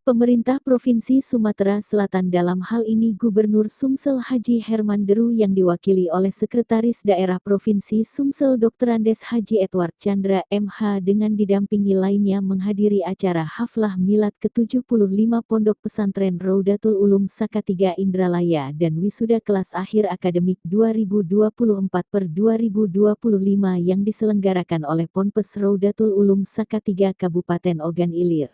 Pemerintah Provinsi Sumatera Selatan dalam hal ini Gubernur Sumsel Haji Herman Deru yang diwakili oleh Sekretaris Daerah Provinsi Sumsel Dr. Andes Haji Edward Chandra MH dengan didampingi lainnya menghadiri acara Haflah Milad ke-75 Pondok Pesantren Raudatul Ulum Saka 3 Indralaya dan wisuda kelas akhir akademik 2024/2025 yang diselenggarakan oleh Ponpes Raudatul Ulum Saka 3 Kabupaten Ogan Ilir.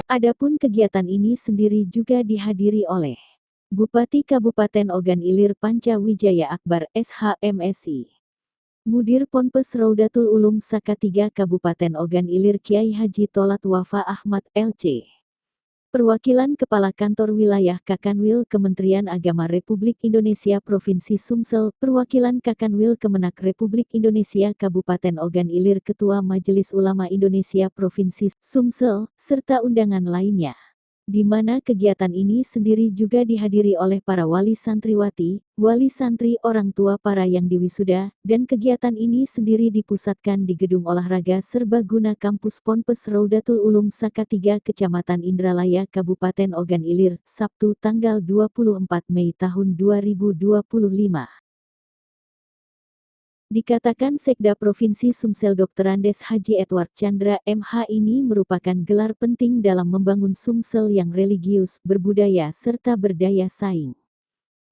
Adapun kegiatan ini sendiri juga dihadiri oleh Bupati Kabupaten Ogan Ilir Panca Wijaya Akbar SHMSI, Mudir Ponpes Raudatul Ulum Saka 3 Kabupaten Ogan Ilir Kiai Haji Tolat Wafa Ahmad LC, perwakilan Kepala Kantor Wilayah Kakanwil Kementerian Agama Republik Indonesia Provinsi Sumsel, perwakilan Kakanwil Kemenak Republik Indonesia Kabupaten Ogan Ilir, Ketua Majelis Ulama Indonesia Provinsi Sumsel, serta undangan lainnya. Di mana kegiatan ini sendiri juga dihadiri oleh para wali santriwati, wali santri, orang tua para yang diwisuda, dan kegiatan ini sendiri dipusatkan di Gedung Olahraga Serbaguna Kampus Ponpes Raudatul Ulum Saka 3 Kecamatan Indralaya Kabupaten Ogan Ilir, Sabtu tanggal 24 Mei tahun 2025. Dikatakan Sekda Provinsi Sumsel Dr. Andes Haji Edward Chandra MH ini merupakan gelar penting dalam membangun Sumsel yang religius, berbudaya serta berdaya saing.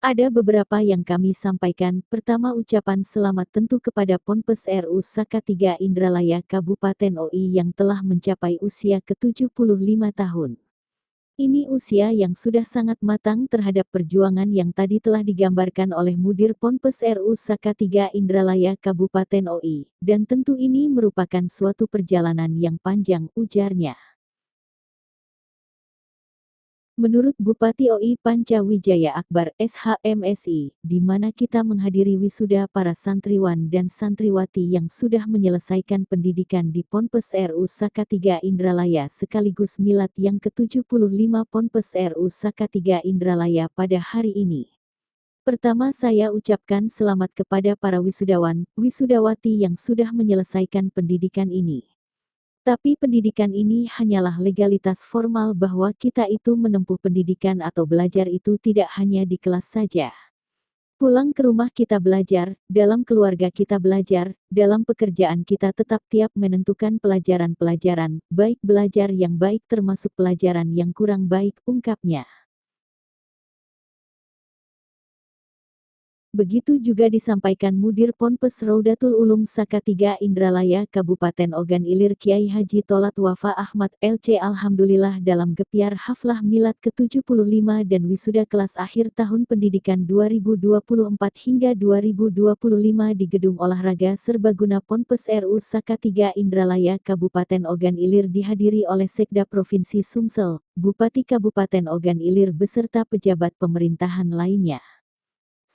Ada beberapa yang kami sampaikan. Pertama, ucapan selamat tentu kepada Ponpes RU Saka 3 Indralaya Kabupaten OI yang telah mencapai usia ke-75 tahun. Ini usia yang sudah sangat matang terhadap perjuangan yang tadi telah digambarkan oleh Mudir Ponpes RU Saka 3 Indralaya Kabupaten OI, dan tentu ini merupakan suatu perjalanan yang panjang, ujarnya. Menurut Bupati OI Panca Wijaya Akbar SHMSI, di mana kita menghadiri wisuda para santriwan dan santriwati yang sudah menyelesaikan pendidikan di Ponpes RU Saka 3 Indralaya sekaligus milad yang ke-75 Ponpes RU Saka 3 Indralaya pada hari ini. Pertama, saya ucapkan selamat kepada para wisudawan, wisudawati yang sudah menyelesaikan pendidikan ini. Tapi pendidikan ini hanyalah legalitas formal bahwa kita itu menempuh pendidikan atau belajar itu tidak hanya di kelas saja. Pulang ke rumah kita belajar, dalam keluarga kita belajar, dalam pekerjaan kita tetap tiap menentukan pelajaran-pelajaran, baik belajar yang baik termasuk pelajaran yang kurang baik, ungkapnya. Begitu juga disampaikan Mudir Ponpes Raudatul Ulum Saka 3 Indralaya Kabupaten Ogan Ilir Kiai Haji Tolat Wafa Ahmad LC. Alhamdulillah dalam gepiar Haflah Milad ke-75 dan wisuda kelas akhir tahun pendidikan 2024 hingga 2025 di Gedung Olahraga Serbaguna Ponpes RU Saka 3 Indralaya Kabupaten Ogan Ilir dihadiri oleh Sekda Provinsi Sumsel, Bupati Kabupaten Ogan Ilir beserta pejabat pemerintahan lainnya.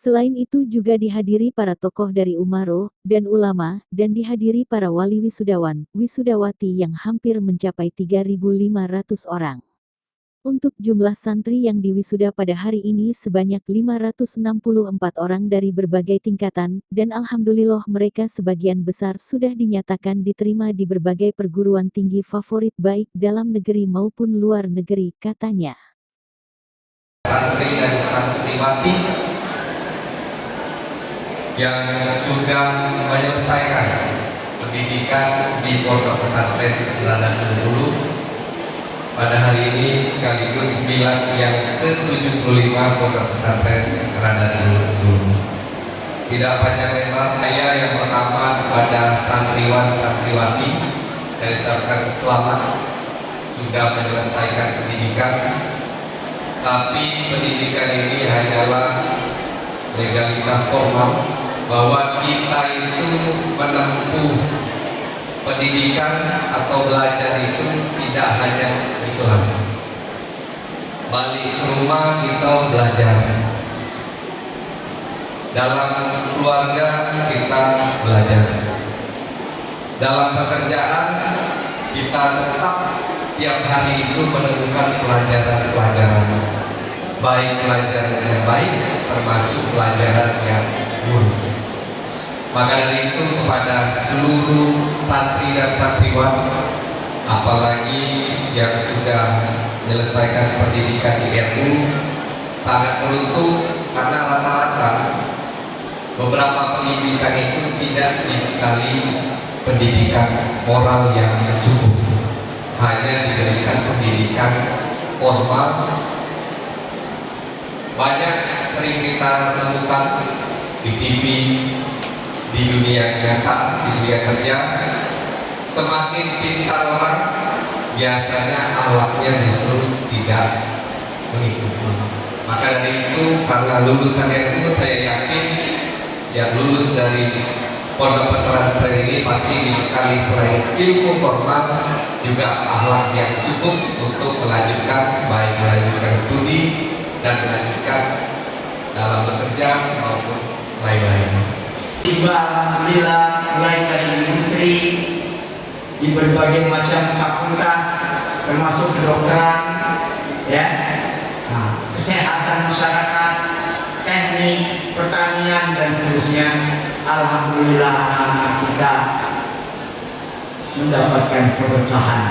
Selain itu juga dihadiri para tokoh dari Umaro dan ulama, dan dihadiri para wali wisudawan, wisudawati yang hampir mencapai 3.500 orang. Untuk jumlah santri yang diwisuda pada hari ini sebanyak 564 orang dari berbagai tingkatan, dan alhamdulillah mereka sebagian besar sudah dinyatakan diterima di berbagai perguruan tinggi favorit baik dalam negeri maupun luar negeri, katanya. Santri dan santriwati yang sudah menyelesaikan pendidikan di Pondok Pesantren Raudatul Ulum pada hari ini sekaligus milad yang ke-75 Pondok Pesantren Raudatul Ulum. Tidak panjang lebar, saya yang pertama kepada santriwan santriwati saya ucapkan selamat sudah menyelesaikan pendidikan, tapi pendidikan ini hanyalah legalitas formal bahwa kita itu menempuh pendidikan atau belajar itu tidak hanya di kelas. Balik ke rumah kita belajar. Dalam keluarga kita belajar. Dalam pekerjaan kita tetap tiap hari itu menemukan pelajaran-pelajaran. Baik pelajaran yang baik termasuk pelajaran yang buruk. Maka dari itu kepada seluruh santri dan santriwan, apalagi yang sudah menyelesaikan pendidikan di RU, sangat beruntung karena rata-rata beberapa pendidikan itu tidak dibekali pendidikan moral yang cukup, hanya diberikan pendidikan formal. Banyak sering kita temukan di TV, di dunia nyata, di dunia kerja, semakin pintar orang biasanya akhlaknya justru tidak mengikuti. Maka dari itu, karena lulusan RU, saya yakin yang lulus dari pondok pesantren ini pasti dibekali selain ilmu formal juga akhlak yang cukup untuk melanjutkan, baik melanjutkan studi dan melanjutkan dalam bekerja maupun lain-lain. Alhamdulillah mulai dari industri di berbagai macam fakultas termasuk kedokteran, ya, kesehatan masyarakat, teknik, pertanian dan seterusnya. Alhamdulillah anak-anak kita mendapatkan keberkahan.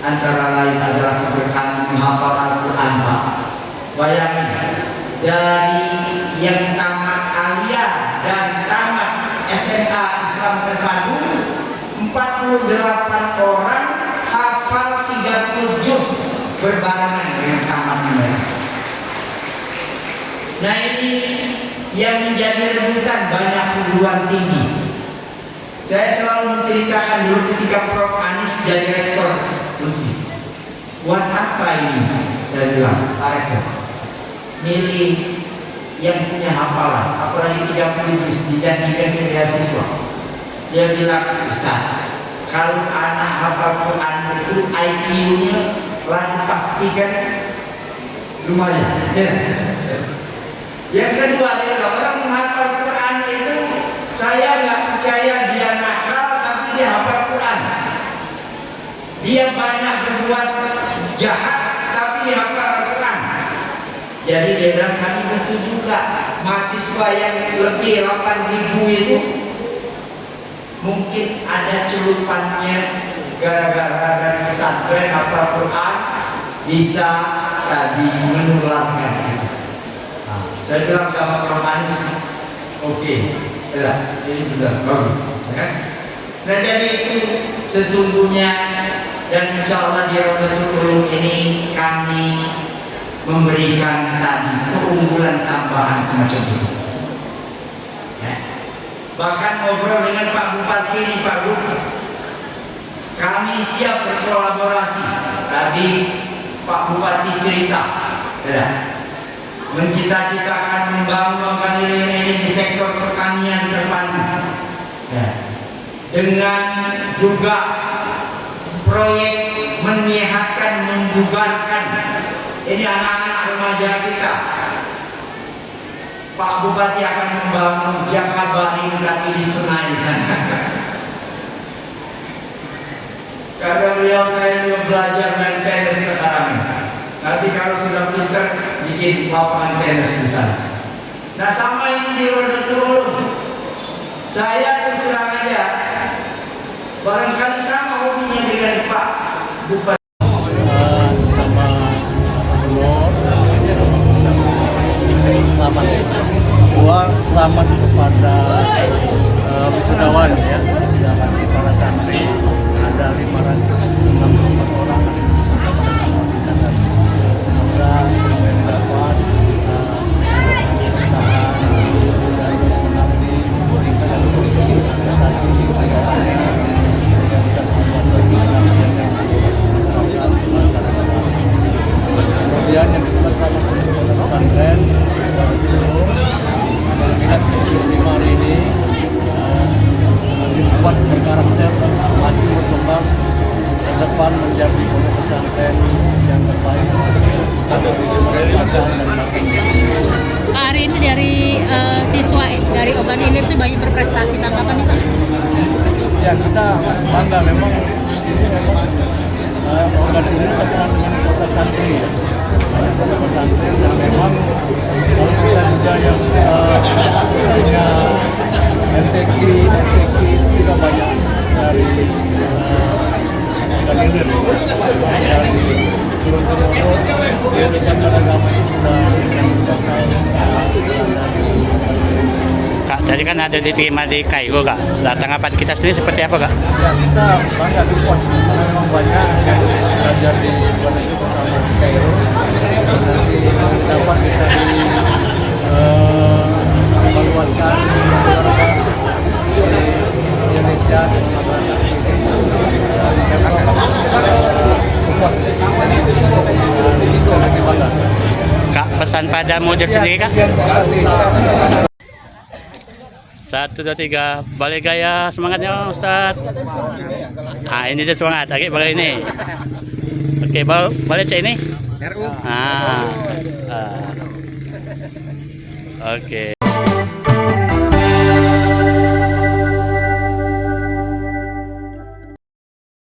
Antara lain adalah keberkahan menghafal Al-Quran. Bayangin, dari yang tamat aliyah dan tamat SMA Islam Terpadu, 48 orang hafal 30 juz berbarengan dengan tamat mereka. Nah, ini yang menjadi rebutan banyak perguruan tinggi. Saya selalu menceritakan dulu ketika Prof. Anies jadi rektor Unsri. Buat apa ini? Saya bilang, Pak Rektor, milih yang punya hafalan, apalagi 30 juz dijanjikan ke beasiswa. Dia bilang, Ustaz, kalau anak hafal Quran itu IQ-nya lalu pastikan lumayan. Ya. Yang kedua adalah orang menghafal Quran itu, saya nggak percaya dia nakal tapi dia hafal Quran. Dia banyak berbuat jahat tapi dia hafal Quran. Jadi dia bilang, kami betul juga mahasiswa yang lebih 8.000 itu mungkin ada celupannya gara-gara dari pesantren hafal Quran bisa tadi menularkan. Saya bilang sama Prof. Anies, oke, ya, ini benar, bagus, ya. Nah, jadi itu sesungguhnya, dan insya Allah di Rodatul Ulum ini kami memberikan tadi keunggulan tambahan semacam itu. Ya. Bahkan ngobrol dengan Pak Bupati ini, Pak Bupati, kami siap berkolaborasi. Tadi Pak Bupati cerita, ya, mencita-citakan membangun ini di sektor pertanian terpadu, ya, dengan juga proyek menyehatkan, membubarkan ini anak-anak remaja kita. Pak Bupati akan membangun Jakabaring tapi di Sungai sana. Kata beliau, saya juga belajar main tenis sekarang. Nanti kalau sudah pintar bikin lapangan tenis di sana. Nah, sama ini di Rodatul Ulum. Saya terus terang aja, barangkali sama hobinya dengan Pak Bupati. Selamat selamat kepada wisudawan, ya, bagi para santri. Ada 564 orang yang pada semua tingkatan. Semoga dapat bisa bertahan dan terus mengabdi, memberikan prestasi kesejahteraannya sehingga bisa menguasai masyarakat. Kemudian yang kedua, selamat kepada pesantren mengingat 75 hari ini semakin kuat berkarakter, maju berkembang ke depan menjadi pondok pesantren yang terbaik dari Sumatera Selatan dan Banten. Hari ini dari siswa dari Ogan Ilir itu banyak berprestasi, tanggapan nih Pak? Ya, kita bangga memang sini memang Ogan Ilir terkenal dengan kota santri, ya. Banyak kota pesantren dan memang kalau kita juga yang misalnya MTQ, SEQ juga banyak dari Ogan Ilir. tadi kan ada diterima di Kairo Kak. Nah, tanggapan kita sendiri seperti apa Kak? Ya, kita bangga support karena memang banyak yang belajar di luar negeri terutama di Kairo. Nanti dapat bisa disebarluaskan di Indonesia dan masyarakat di sini. Dan memang support. Itu lebih bangga. Kak, pesan pada model sendiri Kak? 1, 2, 3, balik gaya semangatnya Ustaz. Ah, ini dia semangat, oke balik ini. Oke, balik cek ini. Oke.